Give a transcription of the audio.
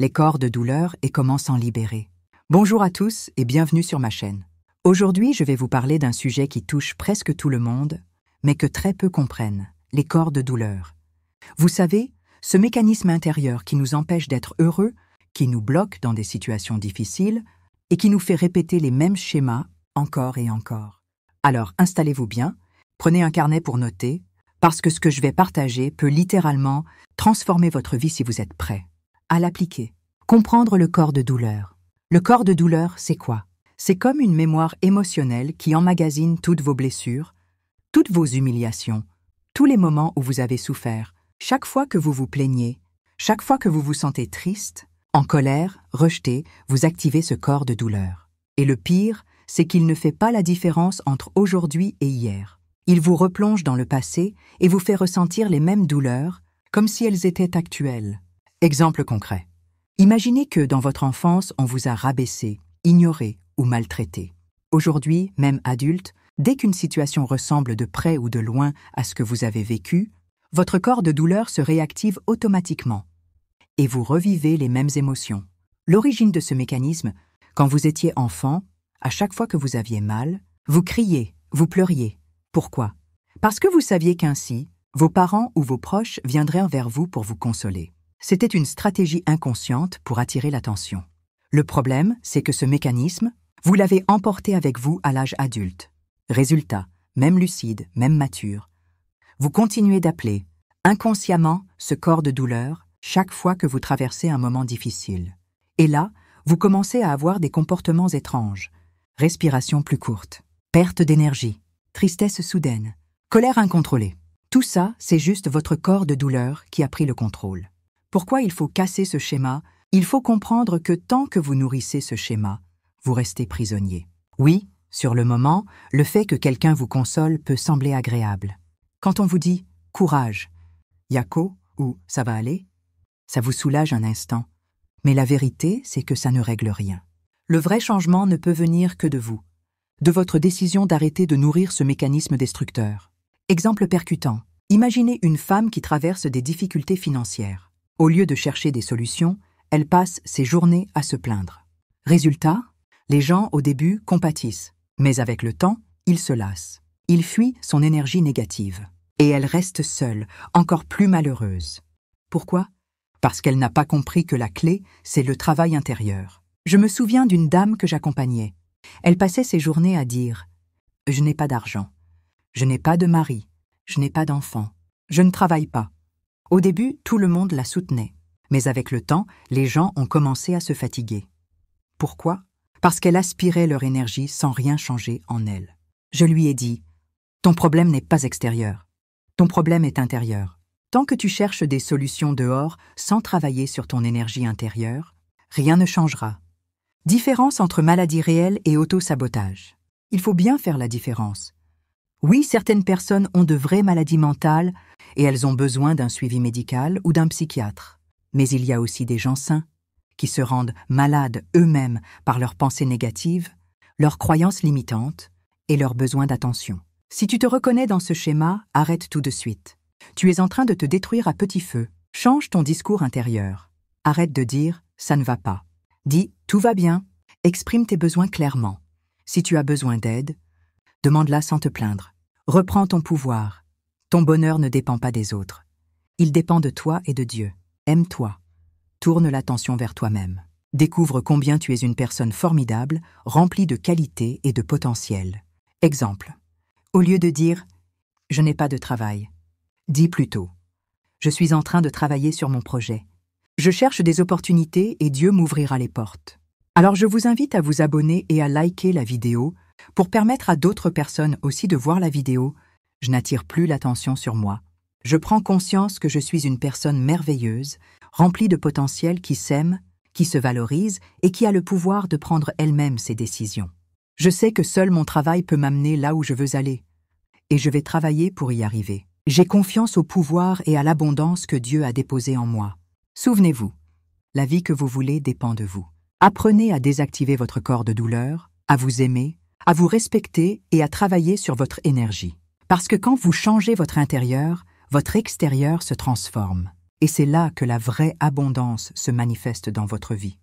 les corps de douleur et comment s'en libérer. Bonjour à tous et bienvenue sur ma chaîne. Aujourd'hui, je vais vous parler d'un sujet qui touche presque tout le monde, mais que très peu comprennent, les corps de douleur. Vous savez, ce mécanisme intérieur qui nous empêche d'être heureux, qui nous bloque dans des situations difficiles et qui nous fait répéter les mêmes schémas encore et encore. Alors, installez-vous bien, prenez un carnet pour noter, parce que ce que je vais partager peut littéralement transformer votre vie si vous êtes prêt à l'appliquer. Comprendre le corps de douleur. Le corps de douleur, c'est quoi? C'est comme une mémoire émotionnelle qui emmagasine toutes vos blessures, toutes vos humiliations, tous les moments où vous avez souffert. Chaque fois que vous vous plaignez, chaque fois que vous vous sentez triste, en colère, rejeté, vous activez ce corps de douleur. Et le pire, c'est qu'il ne fait pas la différence entre aujourd'hui et hier. Il vous replonge dans le passé et vous fait ressentir les mêmes douleurs, comme si elles étaient actuelles. Exemple concret. Imaginez que dans votre enfance, on vous a rabaissé, ignoré ou maltraité. Aujourd'hui, même adulte, dès qu'une situation ressemble de près ou de loin à ce que vous avez vécu, votre corps de douleur se réactive automatiquement et vous revivez les mêmes émotions. L'origine de ce mécanisme, quand vous étiez enfant, à chaque fois que vous aviez mal, vous criez, vous pleuriez. Pourquoi? Parce que vous saviez qu'ainsi, vos parents ou vos proches viendraient vers vous pour vous consoler. C'était une stratégie inconsciente pour attirer l'attention. Le problème, c'est que ce mécanisme, vous l'avez emporté avec vous à l'âge adulte. Résultat, même lucide, même mature, vous continuez d'appeler, inconsciemment, ce corps de douleur chaque fois que vous traversez un moment difficile. Et là, vous commencez à avoir des comportements étranges. Respiration plus courte, perte d'énergie, tristesse soudaine, colère incontrôlée. Tout ça, c'est juste votre corps de douleur qui a pris le contrôle. Pourquoi il faut casser ce schéma? Il faut comprendre que tant que vous nourrissez ce schéma, vous restez prisonnier. Oui, sur le moment, le fait que quelqu'un vous console peut sembler agréable. Quand on vous dit « courage »,« yako » ou « ça va aller », ça vous soulage un instant. Mais la vérité, c'est que ça ne règle rien. Le vrai changement ne peut venir que de vous, de votre décision d'arrêter de nourrir ce mécanisme destructeur. Exemple percutant. Imaginez une femme qui traverse des difficultés financières. Au lieu de chercher des solutions, elle passe ses journées à se plaindre. Résultat, les gens au début compatissent, mais avec le temps, ils se lassent. Ils fuient son énergie négative. Et elle reste seule, encore plus malheureuse. Pourquoi? Parce qu'elle n'a pas compris que la clé, c'est le travail intérieur. Je me souviens d'une dame que j'accompagnais. Elle passait ses journées à dire « Je n'ai pas d'argent, je n'ai pas de mari, je n'ai pas d'enfant, je ne travaille pas ». Au début, tout le monde la soutenait. Mais avec le temps, les gens ont commencé à se fatiguer. Pourquoi? Parce qu'elle aspirait leur énergie sans rien changer en elle. Je lui ai dit « Ton problème n'est pas extérieur, ton problème est intérieur. Tant que tu cherches des solutions dehors sans travailler sur ton énergie intérieure, rien ne changera. » Différence entre maladie réelle et auto-sabotage. Il faut bien faire la différence. Oui, certaines personnes ont de vraies maladies mentales et elles ont besoin d'un suivi médical ou d'un psychiatre. Mais il y a aussi des gens sains qui se rendent malades eux-mêmes par leurs pensées négatives, leurs croyances limitantes et leurs besoins d'attention. Si tu te reconnais dans ce schéma, arrête tout de suite. Tu es en train de te détruire à petit feu. Change ton discours intérieur. Arrête de dire « ça ne va pas ». Dis « tout va bien ». Exprime tes besoins clairement. Si tu as besoin d'aide, demande-la sans te plaindre. Reprends ton pouvoir. Ton bonheur ne dépend pas des autres. Il dépend de toi et de Dieu. Aime-toi. Tourne l'attention vers toi-même. Découvre combien tu es une personne formidable, remplie de qualité et de potentiel. Exemple. Au lieu de dire « je n'ai pas de travail », dis plutôt « je suis en train de travailler sur mon projet. Je cherche des opportunités et Dieu m'ouvrira les portes. » Alors je vous invite à vous abonner et à liker la vidéo pour permettre à d'autres personnes aussi de voir la vidéo. Je n'attire plus l'attention sur moi. Je prends conscience que je suis une personne merveilleuse, remplie de potentiel qui s'aime, qui se valorise et qui a le pouvoir de prendre elle-même ses décisions. Je sais que seul mon travail peut m'amener là où je veux aller. Et je vais travailler pour y arriver. J'ai confiance au pouvoir et à l'abondance que Dieu a déposé en moi. Souvenez-vous, la vie que vous voulez dépend de vous. Apprenez à désactiver votre corps de douleur, à vous aimer, à vous respecter et à travailler sur votre énergie. Parce que quand vous changez votre intérieur, votre extérieur se transforme. Et c'est là que la vraie abondance se manifeste dans votre vie.